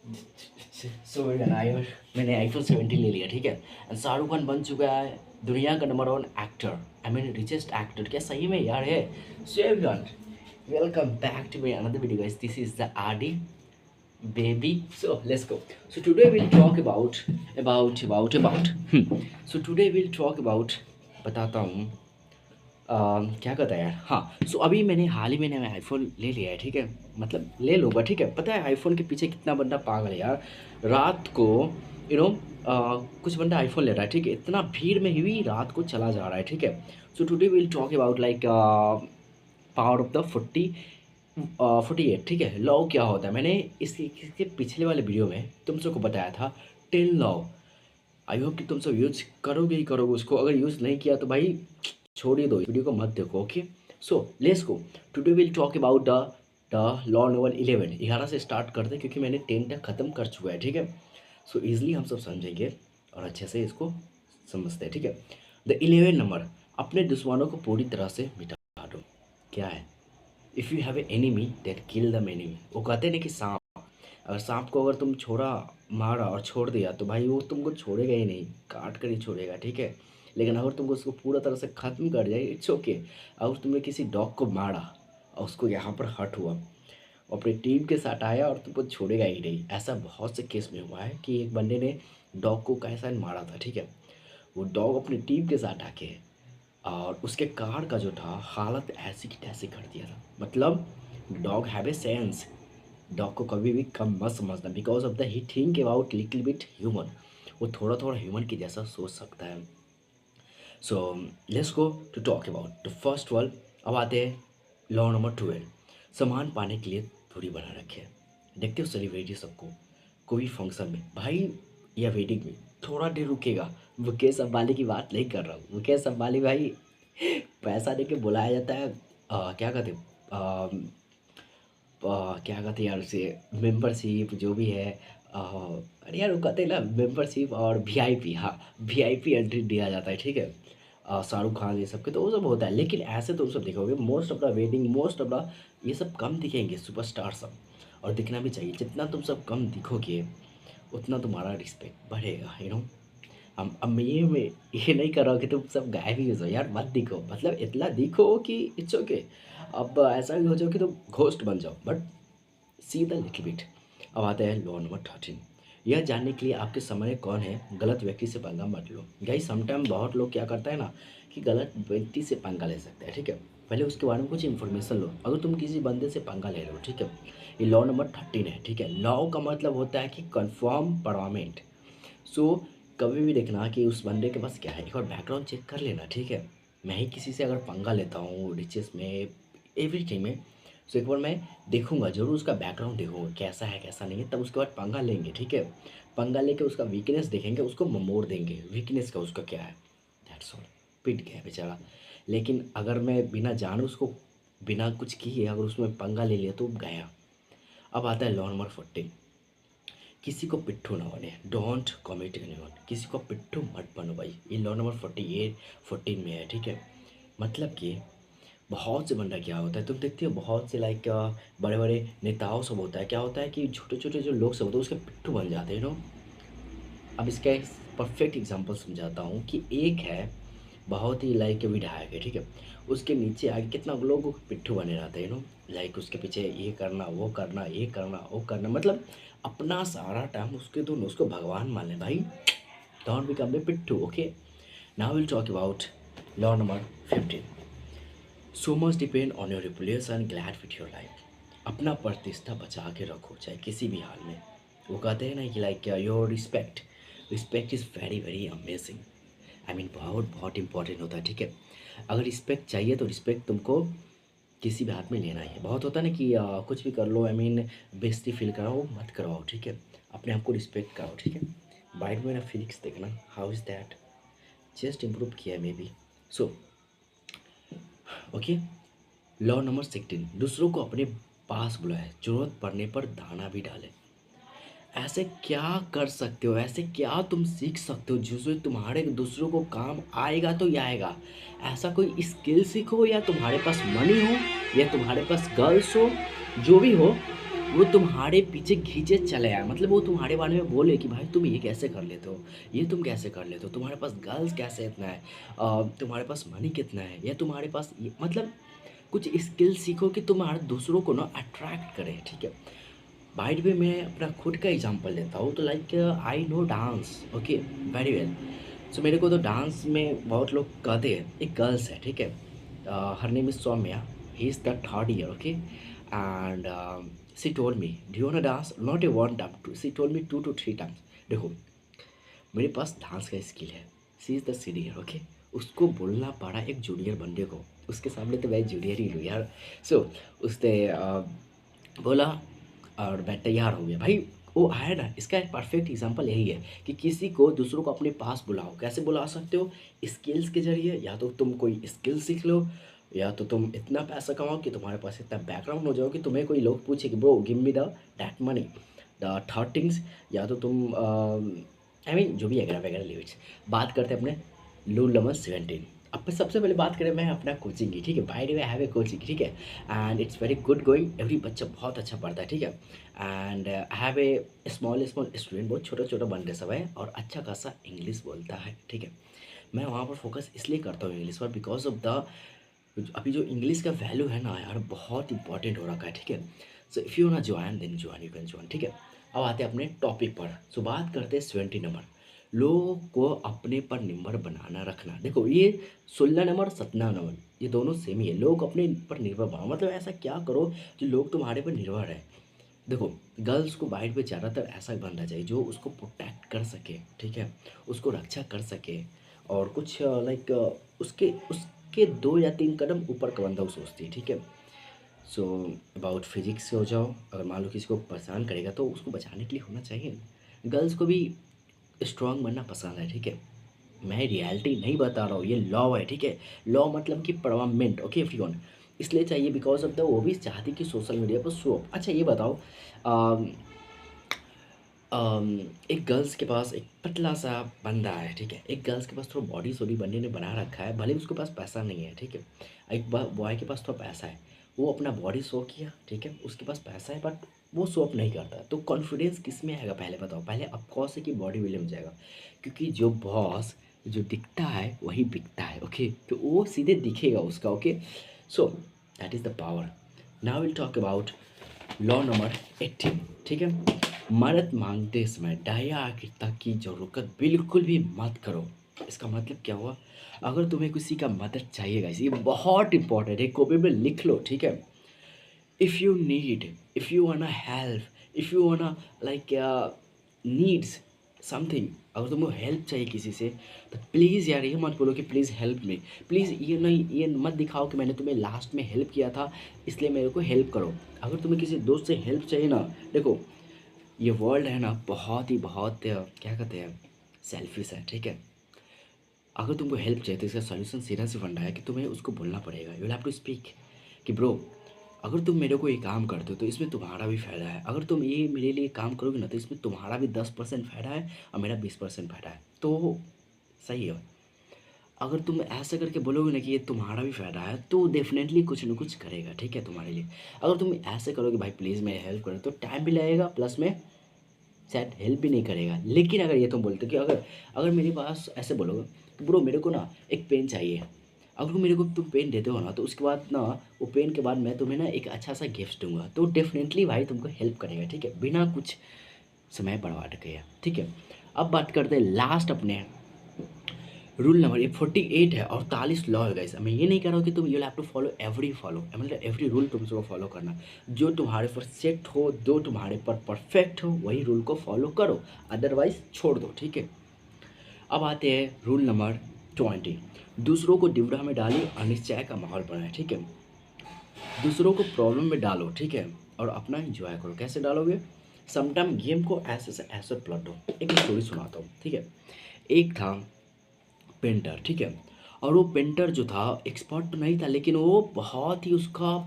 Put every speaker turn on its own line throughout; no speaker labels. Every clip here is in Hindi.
सो मैंने आईफोन 17 ले लिया, ठीक है। एंड शाहरुख खान बन चुका है दुनिया का number one actor, I mean richest actor. क्या सही में यार है? So everyone, welcome back to my another video guys, this is the RD baby. So let's go. So today we'll talk about so today we'll talk about, बताता हूँ क्या कहता है यार, हाँ। सो अभी मैंने हाल ही मैंने आईफोन ले लिया है, ठीक है। मतलब ले लूँगा, ठीक है। पता है आईफोन के पीछे कितना बंदा पागल है यार। रात को यू नो कुछ बंदा आईफोन ले रहा है, ठीक है। इतना भीड़ में ही रात को चला जा रहा है, ठीक है। So today will talk about like power of the 48, ठीक है। लॉ क्या होता है, मैंने इसके पिछले वाले वीडियो में तुम सबको बताया था 10 लॉ। आई होप कि तुम सब यूज करोगे ही करोगे उसको। अगर यूज़ नहीं किया तो भाई छोड़ ही दो, वीडियो को मत देखो, okay. So let's go. Today will talk about the law number 11। 11 से स्टार्ट करते क्योंकि मैंने 10 तक ख़त्म कर चुका है, ठीक है। सो ईजिली हम सब समझेंगे और अच्छे से इसको समझते हैं, ठीक है। द 11 नंबर, अपने दुश्मनों को पूरी तरह से मिटा दो। क्या है? If you have a enemy that kill the enemy. वो कहते हैं ना कि सांप, अगर सांप को अगर तुम छोड़ा मारा और छोड़ दिया तो भाई वो तुमको छोड़ेगा ही नहीं, काट कर ही छोड़ेगा, ठीक है। लेकिन अगर तुमको उसको पूरा तरह से ख़त्म कर जाए, इट्स ओके। अगर तुमने किसी डॉग को मारा और उसको यहाँ पर हर्ट हुआ, अपनी टीम के साथ आया और तुमको छोड़ेगा ही नहीं। ऐसा बहुत से केस में हुआ है कि एक बंदे ने डॉग को कैसा मारा था, ठीक है। वो डॉग अपनी टीम के साथ आके और उसके कार का जो था हालत ऐसी की तैसी कर दिया था। मतलब dog have a sense. Dog को कभी भी कम मत समझना, because of the he think about little bit human. वो थोड़ा थोड़ा ह्यूमन की जैसा सोच सकता है। So let's go to talk about the first world. अब आते हैं लॉ नंबर 12। सामान पाने के लिए दूरी बना रखे। देखते हो सेलिब्रिटी सबको कोई फंक्शन में भाई या वेडिंग में थोड़ा देर रुकेगा। मुकेश अंबानी की बात नहीं कर रहा हूँ। मुकेश अंबानी भाई पैसा दे के बुलाया जाता है, क्या कहते हैं, क्या कहते हैं यार उसे, मेंबरशिप जो भी है। अरे यार वो कहते हैं ना मेंबरशिप और वीआईपी, हाँ वीआईपी एंट्री दिया जाता है, ठीक है। शाहरुख खान ये सब के तो वो सब होता है। लेकिन ऐसे तुम सब देखोगे most of the wedding, most of the ये सब कम दिखेंगे सुपरस्टार सब। और दिखना भी चाहिए, जितना तुम सब कम दिखोगे उतना तुम्हारा रिस्पेक्ट बढ़ेगा, यू नो। हम अब मैं ये नहीं कर रहा हूँ कि तुम सब गायब ही हो जाओ यार, मत दिखो। मतलब इतना दिखो कि इट्स ओके। अब ऐसा भी हो जाओ कि तुम घोस्ट बन जाओ, but see the little bit. अब आता है लॉ नंबर 13। यह जानने के लिए आपके सामने कौन है, गलत व्यक्ति से पंगा मत लो। गाइस समटाइम बहुत लोग क्या करता है ना कि गलत व्यक्ति से पंगा ले सकते हैं, ठीक है। पहले उसके बारे में कुछ इन्फॉर्मेशन लो। अगर तुम किसी बंदे से पंगा ले रहे हो, ठीक है, ये लॉ नंबर 13 है, ठीक है। लॉ का मतलब होता है कि कन्फर्म परमानेंट। सो कभी भी देखना कि उस बंदे के पास क्या है, एक बार बैकग्राउंड चेक कर लेना, ठीक है। मैं ही किसी से अगर पंगा लेता हूँ रिचेस में, एवरीथिंग में, सो एक बार मैं देखूंगा जरूर, उसका बैकग्राउंड देखूंगा कैसा है कैसा नहीं है, तब उसके बाद पंगा लेंगे, ठीक है। पंगा लेके उसका वीकनेस देखेंगे, उसको मोड़ देंगे वीकनेस का उसका क्या है, दैट्स ऑल। पिट गया बेचारा। लेकिन अगर मैं बिना जाने उसको, बिना कुछ किए अगर उसमें पंगा ले लिया तो गया। अब आता है लॉ नंबर 14। किसी को पिट्ठू ना बने, डोंट कॉमिट एनीवन। किसी को पिट्ठू मत बनो भाई। ये लॉ नंबर 48 14 में है, ठीक है। मतलब कि बहुत से बंदा क्या होता है, तुम देखते हो बहुत से लाइक बड़े बड़े नेताओं सब होता है, क्या होता है कि छोटे छोटे जो लोग सब होते हैं उसके पिट्ठू बन जाते हैं, नो। अब इसका एक परफेक्ट एग्जांपल समझाता हूँ कि एक है बहुत ही लाइक विधायक है, ठीक है। उसके नीचे आगे कितना लोगों को पिट्ठू बने रहते हैं, नो। लाइक उसके पीछे ये करना वो करना, ये करना वो करना, मतलब अपना सारा टाइम उसके दोनों उसको भगवान मान ले भाई। डोंट बिकम ए पिट्ठू, okay. Now will talk about law number 15। So much depend on your reputation guard with your life. अपना प्रतिष्ठा बचा के रखो चाहे किसी भी हाल में। वो कहते हैं ना कि like your respect, respect is very very amazing. I mean बहुत बहुत इंपॉर्टेंट होता है, ठीक है। अगर रिस्पेक्ट चाहिए तो रिस्पेक्ट तुमको किसी भी हाथ में लेना ही है। बहुत होता है ना कि कुछ भी कर लो, आई मीन बेइज्जती फील कराओ मत कराओ, ठीक है। अपने आप को रिस्पेक्ट कराओ, ठीक है। बाइट में ना फिजिक्स देखना, how is that, just improve किया maybe. So okay. Law number 16। दूसरों को अपने पास बुलाए, जरूरत पड़ने पर दाना भी डाले। ऐसे क्या कर सकते हो, ऐसे क्या तुम सीख सकते हो जिससे तुम्हारे दूसरों को काम आएगा तो ही आएगा। ऐसा कोई स्किल सीखो, या तुम्हारे पास मनी हो, या तुम्हारे पास गर्ल्स हो, जो भी हो, वो तुम्हारे पीछे खींचे चले आए, मतलब वो तुम्हारे बारे में बोले कि भाई तुम ये कैसे कर लेते हो, ये तुम कैसे कर लेते हो, तुम्हारे पास गर्ल्स कैसे इतना है, तुम्हारे पास मनी कितना है, या तुम्हारे पास ये मतलब कुछ स्किल सीखो कि तुम्हारे दूसरों को ना अट्रैक्ट करे, ठीक है। बाय द वे मैं अपना खुद का एग्जांपल लेता हूँ, तो like I know dance, okay, very well. So मेरे को तो डांस में बहुत लोग कहते हैं, एक गर्ल्स है, ठीक है, her name is Saumya, he is the third year, okay, and she told me do you want to dance, not a one time two, she told me 2 to 3 times. देखो मेरे पास डांस का स्किल है, she is the senior, okay. उसको बोलना पड़ा एक जूनियर बंदे को, उसके सामने तो मैं जूनियर ही हूँ यार। सो उसने बोला और मैं तैयार हो गया भाई। वो आया ना, इसका एक परफेक्ट एग्जांपल यही है कि किसी को दूसरों को अपने पास बुलाओ, कैसे बुला सकते हो, स्किल्स के जरिए, या तो तुम कोई स्किल सीख लो, या तो तुम इतना पैसा कमाओ कि तुम्हारे पास इतना बैकग्राउंड हो जाओ कि तुम्हें कोई लोग पूछे कि bro give me the that money, the third things, या तो तुम आई मीन जो भी वगैरह वगैरह लिमिट्स। बात करते हैं अपने रूल नंबर 17। अब सबसे पहले बात करें मैं अपना कोचिंग की, ठीक है, by the way have a coaching, ठीक है, and it's very good going, every बच्चा बहुत अच्छा पढ़ता है, ठीक है, and I have a small small student, बहुत छोटा छोटा बंदे सब है और अच्छा खासा इंग्लिश बोलता है, ठीक है। मैं वहाँ पर फोकस इसलिए करता हूँ इंग्लिश पर, बिकॉज ऑफ द अभी जो इंग्लिश का वैल्यू है ना यार, बहुत इंपॉर्टेंट हो रखा है, ठीक है। सो इफ़ यू ना join then join, you can join, ठीक है। अब आते हैं अपने टॉपिक पर। सो बात करते हैं 70 नंबर, लोगों को अपने पर निर्भर बनाना रखना। देखो ये 16 नंबर 17 नंबर ये दोनों सेम ही है, लोग अपने पर निर्भर बनाओ, मतलब ऐसा क्या करो जो लोग तुम्हारे पर निर्भर है। देखो गर्ल्स को बाइट पे ज़्यादातर ऐसा बनना चाहिए जो उसको प्रोटेक्ट कर सके, ठीक है, उसको रक्षा कर सके, और कुछ लाइक उसके उसके 2 या 3 कदम ऊपर का बंदा वो सोचती है, ठीक है। सो अबाउट फिजिक्स से हो जाओ, अगर मान लो किसी को परेशान करेगा तो उसको बचाने के लिए होना चाहिए। गर्ल्स को भी स्ट्रांग बनना पसंद है, ठीक है। मैं रियलिटी नहीं बता रहा हूँ, ये लॉ है, ठीक है। लॉ मतलब कि परमानेंट, ओके एवरीवन, इसलिए चाहिए बिकॉज ऑफ द वो भी चाहती कि सोशल मीडिया पर शो अप। अच्छा ये बताओ, अम, एक गर्ल्स के पास एक पतला सा बंदा है, ठीक है, एक गर्ल्स के पास थोड़ा बॉडी सॉडी बंदे ने बना रखा है, भले उसके पास पैसा नहीं है, ठीक है। एक बॉय के पास थोड़ा पैसा है, वो अपना बॉडी शो किया, ठीक है, उसके पास पैसा है बट वो शो अप नहीं करता, तो कॉन्फिडेंस किस में आएगा पहले बताओ। पहले ऑफकोर्स है कि बॉडी बिल्डर में जाएगा, क्योंकि जो बॉस जो दिखता है वही बिकता है, ओके, तो वो सीधे दिखेगा उसका, okay. So that is the power. Now will talk about law number 18, ठीक है। मदद मांगते समय दया आकृता की ज़रूरत बिल्कुल भी मत करो। इसका मतलब क्या हुआ, अगर तुम्हें किसी का मदद चाहिए गाइस, ये बहुत इंपॉर्टेंट है, कॉपी में लिख लो, ठीक है। If you need, if you wanna help, if you wanna like needs something, अगर तुम्हें हेल्प चाहिए किसी से, तो प्लीज़ यार ये मत बोलो कि प्लीज़ हेल्प मी, प्लीज़ ये नहीं, ये मत दिखाओ कि मैंने तुम्हें लास्ट में हेल्प किया था इसलिए मेरे को हेल्प करो। अगर तुम्हें किसी दोस्त से हेल्प चाहिए ना, देखो ये वर्ल्ड है ना बहुत ही बहुत क्या कहते हैं, सेल्फिश है, ठीक है। अगर तुमको हेल्प चाहिए तो इसका सॉल्यूशन सीधा सी फंडा है कि तुम्हें उसको बोलना पड़ेगा, you will have to speak कि ब्रो अगर तुम मेरे को ये काम करते हो तो इसमें तुम्हारा भी फ़ायदा है, अगर तुम ये मेरे लिए काम करोगे ना तो इसमें तुम्हारा भी 10% फ़ायदा है और मेरा 20% फ़ायदा है, तो सही है। अगर तुम ऐसा करके बोलोगे ना कि ये तुम्हारा भी फ़ायदा है तो डेफिनेटली कुछ ना कुछ करेगा, ठीक है, तुम्हारे लिए। अगर तुम ऐसे करोगे भाई प्लीज़ मेरी हेल्प करो, तो टाइम भी लगेगा प्लस में शायद हेल्प भी नहीं करेगा। लेकिन अगर ये तुम बोलते हो कि अगर अगर मेरे पास ऐसे बोलोगे कि ब्रो मेरे को ना एक पेन चाहिए, अगर मेरे को तुम पेन देते हो ना तो उसके बाद ना वो पेन के बाद मैं तुम्हें ना एक अच्छा सा गिफ्ट दूंगा, तो डेफिनेटली भाई तुमको हेल्प करेगा, ठीक है, बिना कुछ समय बर्बाद किए, ठीक है। अब बात करते हैं लास्ट अपने रूल नंबर, ये 48 है, 48 लॉ है गाइस। मैं ये नहीं कह रहा हूँ कि तुम you have to follow every follow, मतलब एवरी रूल तुमको फॉलो करना, जो तुम्हारे पर सेट हो, जो तुम्हारे पर परफेक्ट हो वही रूल को फॉलो करो, अदरवाइज छोड़ दो, ठीक है। अब आते हैं रूल नंबर 20, दूसरों को डिवरा में डालिए अनिश्चय का माहौल बनाए, ठीक है। दूसरों को प्रॉब्लम में डालो, ठीक है, और अपना इंजॉय करो। कैसे डालोगे, समटाइम गेम को ऐसे से ऐसे प्लट दो। एक स्टोरी सुनाता हूँ, ठीक है। एक था पेंटर, ठीक है, और वो पेंटर जो था एक्सपर्ट तो नहीं था लेकिन वो बहुत ही उसका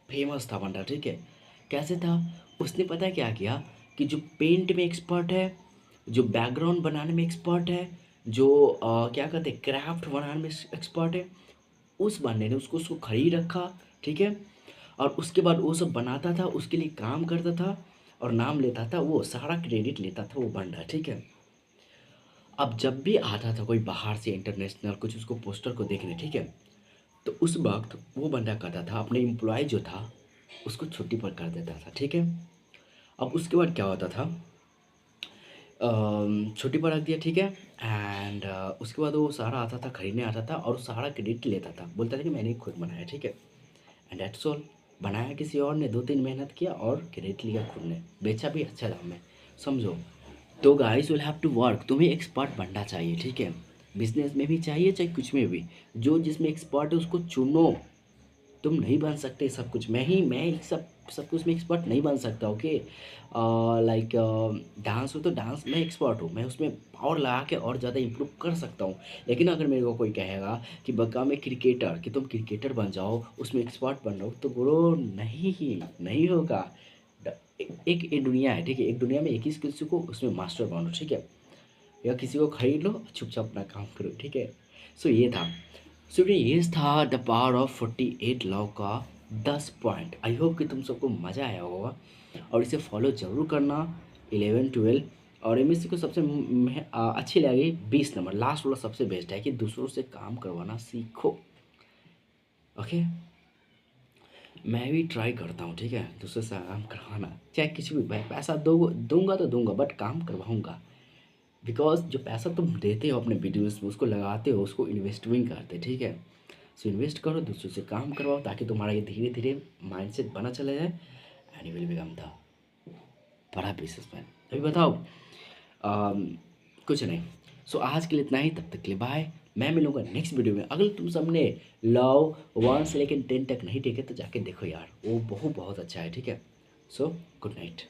फेमस था बंदा, ठीक है। कैसे था, उसने पता है क्या किया कि जो पेंट में एक्सपर्ट है, जो बैकग्राउंड बनाने में एक्सपर्ट है, जो क्या कहते हैं क्राफ्ट बनाने में एक्सपर्ट है, उस बंदे ने उसको उसको खरीद रखा, ठीक है। और उसके बाद वो सब बनाता था, उसके लिए काम करता था और नाम लेता था, वो सारा क्रेडिट लेता था वो बंदा, ठीक है। अब जब भी आता था कोई बाहर से इंटरनेशनल कुछ उसको पोस्टर को देखने, ठीक है, तो उस वक्त वो बंदा करता था अपने एम्प्लॉय जो था उसको छुट्टी पर कर देता था, ठीक है। अब उसके बाद क्या होता था, छुट्टी पर रख दिया, ठीक है। एंड उसके बाद वो सारा आता था, खरीदने आता था और सारा क्रेडिट लेता था, बोलता था कि मैंने खुद बनाया, ठीक है। And that's all. बनाया किसी और ने, 2-3 मेहनत किया और क्रेडिट लिया खुद ने, बेचा भी अच्छा दाम में, समझो। तो guys will have to work, तुम्हें एक्सपर्ट बनना चाहिए, ठीक है। बिजनेस में भी चाहिए चाहे कुछ में भी, जो जिसमें एक्सपर्ट है उसको चुनो। तुम नहीं बन सकते सब कुछ, मैं एक सब कुछ में एक्सपर्ट नहीं बन सकता, ओके। लाइक डांस हो तो डांस में एक्सपर्ट हूँ, मैं उसमें पावर लगा के और ज़्यादा इम्प्रूव कर सकता हूँ। लेकिन अगर मेरे को कोई कहेगा कि बका मैं क्रिकेटर, कि तुम क्रिकेटर बन जाओ उसमें एक्सपर्ट बन रहो, तो ब्रो नहीं, नहीं होगा। एक एक दुनिया है, ठीक है, एक दुनिया में एक ही किसी को उसमें मास्टर बनो, ठीक है। या किसी को खरीद लो, चुपचाप अपना काम करो, ठीक है। सो ये था, सो ये था द पावर ऑफ 48 लॉ का 10 पॉइंट। आई होप कि तुम सबको मज़ा आया होगा और इसे फॉलो ज़रूर करना। 11 12 और इनमें से को सबसे अच्छी लगी 20 नंबर, लास्ट वाला सबसे बेस्ट है कि दूसरों से काम करवाना सीखो, ओके। मैं भी ट्राई करता हूँ, ठीक है, दूसरों से काम करवाना, चाहे किसी भी पैसा दो दूंगा तो दूंगा, बट काम करवाऊँगा। बिकॉज जो पैसा तुम देते हो अपने बिजनेस में, उसको लगाते हो, उसको इन्वेस्टमेंट करते, ठीक है। सो इन्वेस्ट करो, दूसरों से काम करवाओ, ताकि तुम्हारा ये धीरे धीरे माइंडसेट बना चला जाए and you will become the बड़ा बिजनेसमैन। अभी बताओ, कुछ नहीं। सो आज के लिए इतना ही, तब तक के लिए बाय। मैं मिलूंगा नेक्स्ट वीडियो में। अगर तुम सबने लव 1 से लेकर 10 तक नहीं देखे तो जाके देखो यार, वो बहुत बहुत अच्छा है, ठीक है। So good night.